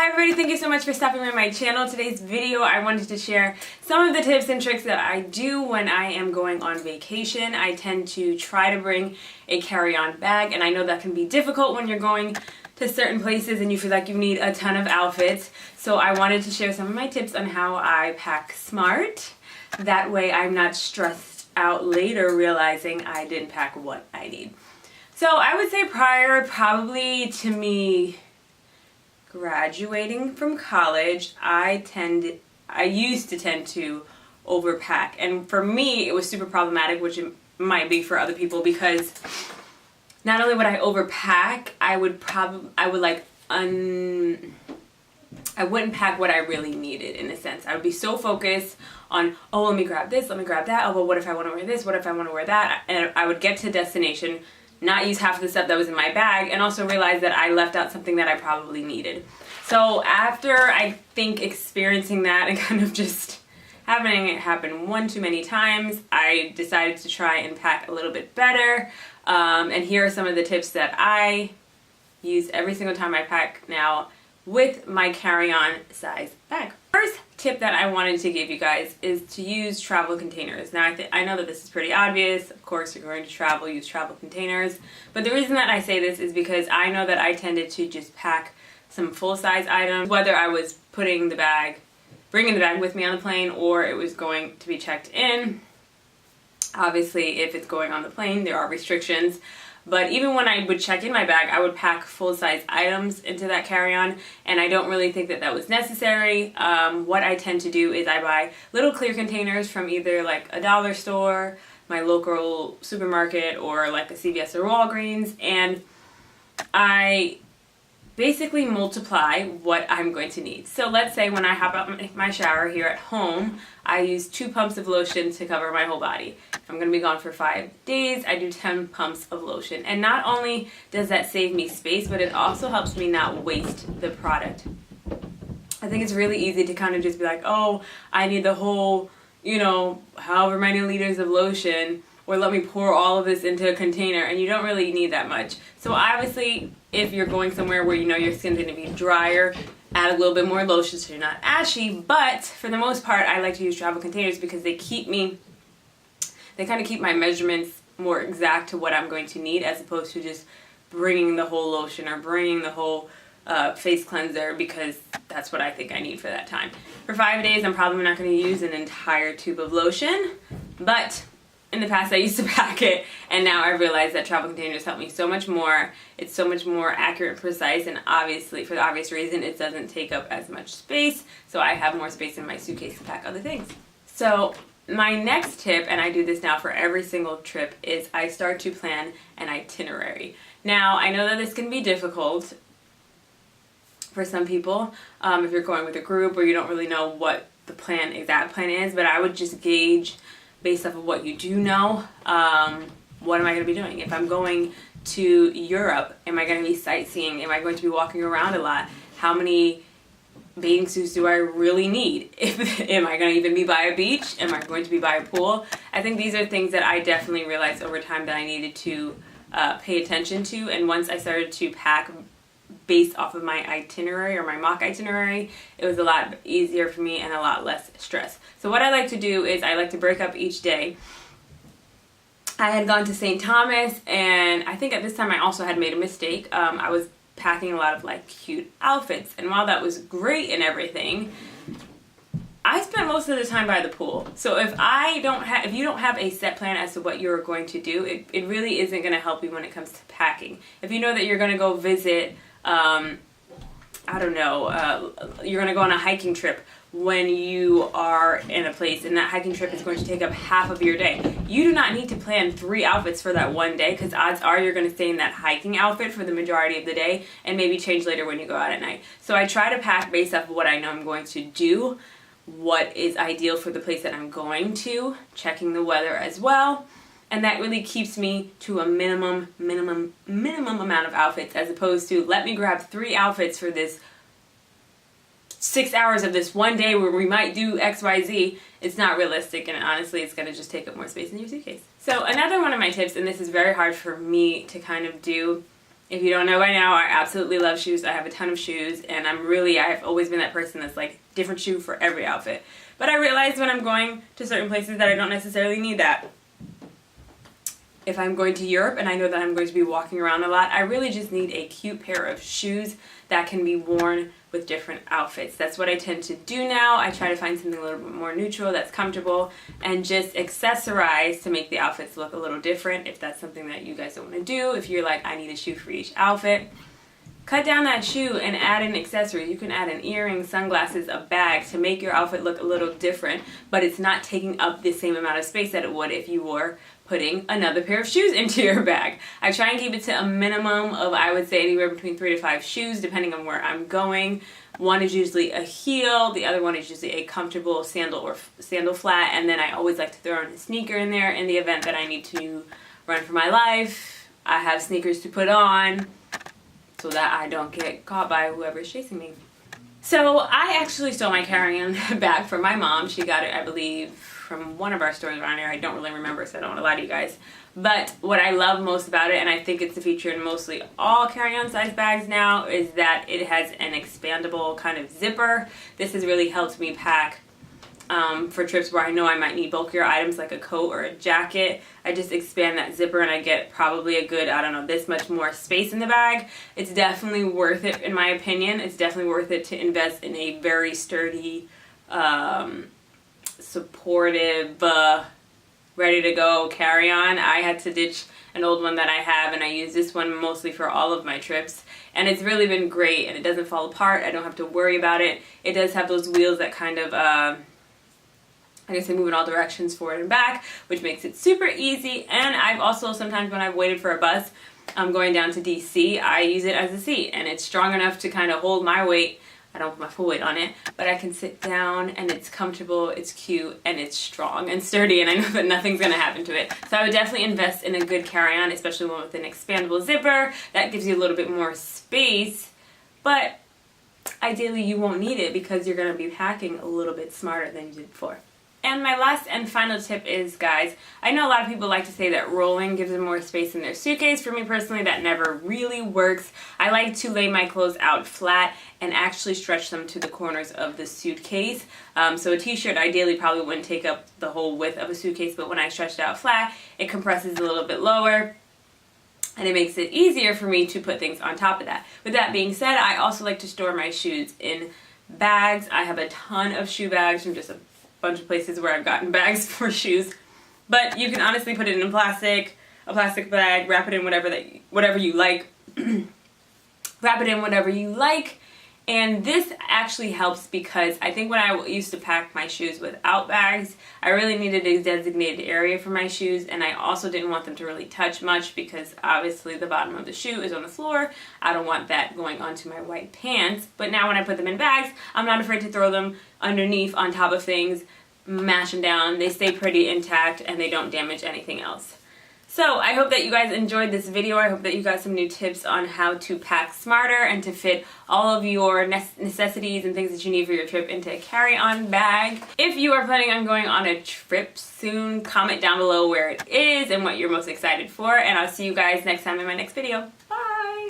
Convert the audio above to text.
Hi everybody, thank you so much for stopping by my channel. Today's video I wanted to share some of the tips and tricks that I do when I am going on vacation. I tend to try to bring a carry-on bag, and I know that can be difficult when you're going to certain places and you feel like you need a ton of outfits. So I wanted to share some of my tips on how I pack smart. That way I'm not stressed out later realizing I didn't pack what I need. So I would say prior probably to me graduating from college, I used to tend to overpack, and for me it was super problematic, which it might be for other people, because not only would I overpack, I wouldn't pack what I really needed. In a sense, I would be so focused on, oh, let me grab this, let me grab that, oh, well, what if I want to wear this, what if I want to wear that, and I would get to destination, not use half of the stuff that was in my bag, and also realize that I left out something that I probably needed. So after, I think, experiencing that and kind of just having it happen one too many times, I decided to try and pack a little bit better. And here are some of the tips that I use every single time I pack now with my carry-on size bag. First tip that I wanted to give you guys is to use travel containers. Now I know that this is pretty obvious. Of course, you're going to travel, use travel containers. But the reason that I say this is because I know that I tended to just pack some full-size items, whether I was bringing the bag with me on the plane or it was going to be checked in. Obviously, if it's going on the plane, there are restrictions. But even when I would check in my bag, I would pack full-size items into that carry-on, and I don't really think that that was necessary. What I tend to do is I buy little clear containers from either like a dollar store, my local supermarket, or like a CVS or Walgreens, and I basically multiply what I'm going to need. So let's say when I hop out my shower here at home, I use 2 pumps of lotion to cover my whole body. If I'm going to be gone for 5 days, I do 10 pumps of lotion. And not only does that save me space, but it also helps me not waste the product. I think it's really easy to kind of just be like, oh, I need the whole, however many liters of lotion, or let me pour all of this into a container, and you don't really need that much. So obviously, if you're going somewhere where you know your skin's going to be drier, add a little bit more lotion so you're not ashy. But for the most part, I like to use travel containers because they kind of keep my measurements more exact to what I'm going to need, as opposed to just bringing the whole lotion or bringing the whole face cleanser, because that's what I think I need for that time. For 5 days, I'm probably not going to use an entire tube of lotion, but in the past I used to pack it, and now I realize that travel containers help me so much more. It's so much more accurate and precise, and obviously, for the obvious reason, it doesn't take up as much space, so I have more space in my suitcase to pack other things. So my next tip, and I do this now for every single trip, is I start to plan an itinerary. Now, I know that this can be difficult for some people if you're going with a group or you don't really know what the exact plan is, but I would just gauge based off of what you do know, what am I going to be doing? If I'm going to Europe, am I going to be sightseeing? Am I going to be walking around a lot? How many bathing suits do I really need? Am I going to even be by a beach? Am I going to be by a pool? I think these are things that I definitely realized over time that I needed to pay attention to, and once I started to pack based off of my itinerary or my mock itinerary, it was a lot easier for me and a lot less stress. So what I like to do is I like to break up each day. I had gone to St. Thomas, and I think at this time I also had made a mistake. I was packing a lot of like cute outfits, and while that was great and everything, I spent most of the time by the pool. So if you don't have a set plan as to what you're going to do, it really isn't going to help you when it comes to packing. If you know that you're going to go visit, you're going to go on a hiking trip when you are in a place, and that hiking trip is going to take up half of your day. You do not need to plan 3 outfits for that one day, because odds are you're going to stay in that hiking outfit for the majority of the day and maybe change later when you go out at night. So I try to pack based off of what I know I'm going to do, what is ideal for the place that I'm going to, checking the weather as well. And that really keeps me to a minimum amount of outfits, as opposed to let me grab 3 outfits for this 6 hours of this one day where we might do XYZ. It's not realistic, and honestly, it's going to just take up more space in your suitcase. So another one of my tips, and this is very hard for me to kind of do, If you don't know by now, I absolutely love shoes. I have a ton of shoes, and I've always been that person that's like different shoe for every outfit. But I realized when I'm going to certain places that I don't necessarily need that. If I'm going to Europe and I know that I'm going to be walking around a lot, I really just need a cute pair of shoes that can be worn with different outfits. That's what I tend to do now. I try to find something a little bit more neutral, that's comfortable, and just accessorize to make the outfits look a little different. If that's something that you guys don't want to do, if you're like, I need a shoe for each outfit, cut down that shoe and add an accessory. You can add an earring, sunglasses, a bag to make your outfit look a little different, but it's not taking up the same amount of space that it would if you were putting another pair of shoes into your bag. I try and keep it to a minimum of, I would say, anywhere between 3 to 5 shoes, depending on where I'm going. One is usually a heel, the other one is usually a comfortable sandal or sandal flat, and then I always like to throw in a sneaker in there in the event that I need to run for my life. I have sneakers to put on so that I don't get caught by whoever's chasing me. So I actually stole my carry-on bag from my mom. She got it, I believe, from one of our stores around here. I don't really remember, so I don't want to lie to you guys. But what I love most about it, and I think it's a feature in mostly all carry-on size bags now, is that it has an expandable kind of zipper. This has really helped me pack for trips where I know I might need bulkier items like a coat or a jacket. I just expand that zipper and I get probably a good, I don't know, this much more space in the bag. It's definitely worth it, in my opinion. It's definitely worth it to invest in a very sturdy, supportive, ready to go carry-on. I had to ditch an old one that I have, and I use this one mostly for all of my trips, and it's really been great, and it doesn't fall apart. I don't have to worry about it. It does have those wheels that kind of I guess they move in all directions forward and back, which makes it super easy. And I've also, sometimes when I've waited for a bus, I'm going down to DC, I use it as a seat, and it's strong enough to kind of hold my weight. I don't put my full weight on it, but I can sit down, and it's comfortable, it's cute, and it's strong and sturdy, and I know that nothing's gonna happen to it. So I would definitely invest in a good carry-on, especially one with an expandable zipper. That gives you a little bit more space, but ideally you won't need it because you're gonna be packing a little bit smarter than you did before. And my last and final tip is, guys, I know a lot of people like to say that rolling gives them more space in their suitcase. For me personally, that never really works. I like to lay my clothes out flat and actually stretch them to the corners of the suitcase. So a t-shirt ideally probably wouldn't take up the whole width of a suitcase, but when I stretch it out flat, it compresses a little bit lower, and it makes it easier for me to put things on top of that. With that being said, I also like to store my shoes in bags. I have a ton of shoe bags from just a bunch of places where I've gotten bags for shoes, but you can honestly put it in a plastic bag, wrap it in whatever you like, wrap it in whatever you like. And this actually helps because I think when I used to pack my shoes without bags, I really needed a designated area for my shoes, and I also didn't want them to really touch much because obviously the bottom of the shoe is on the floor. I don't want that going onto my white pants. But now when I put them in bags, I'm not afraid to throw them underneath, on top of things, mash them down. They stay pretty intact and they don't damage anything else. So I hope that you guys enjoyed this video. I hope that you got some new tips on how to pack smarter and to fit all of your necessities and things that you need for your trip into a carry-on bag. If you are planning on going on a trip soon, comment down below where it is and what you're most excited for, and I'll see you guys next time in my next video. Bye!